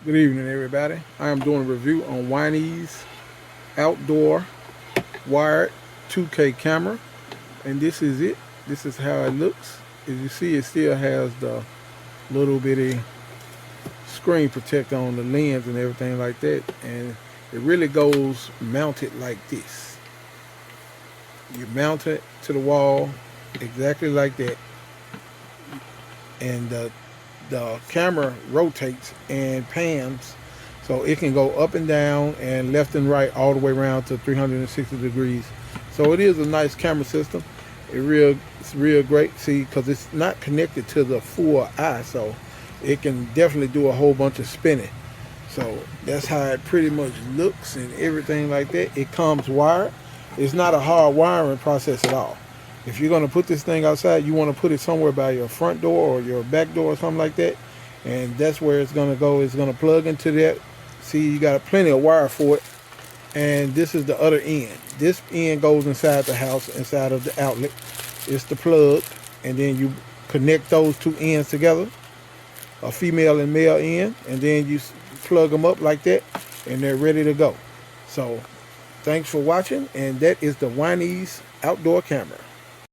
Good evening, everybody. I am doing a review on Wine's outdoor wired 2K camera, and this is it. This is how it looks. As you see, it still has the little bitty screen protector on the lens and everything like that, and it really goes mounted like this. You mount it to the wall exactly like that, and the camera rotates and pans so it can go up and down and left and right all the way around to 360 degrees. So it is a nice camera system. It's real great. See, because it's not connected to the full eye, so it can definitely do a whole bunch of spinning. So that's how it pretty much looks and everything like that. It comes wired. It's not a hard wiring process at all. If you're going to put this thing outside, you want to put it somewhere by your front door or your back door or something like that. And that's where it's going to go. It's going to plug into that. See, you got plenty of wire for it. And this is the other end. This end goes inside the house, inside of the outlet. It's the plug. And then you connect those two ends together, a female and male end. And then you plug them up like that. And they're ready to go. So thanks for watching. And that is the Wine's outdoor camera.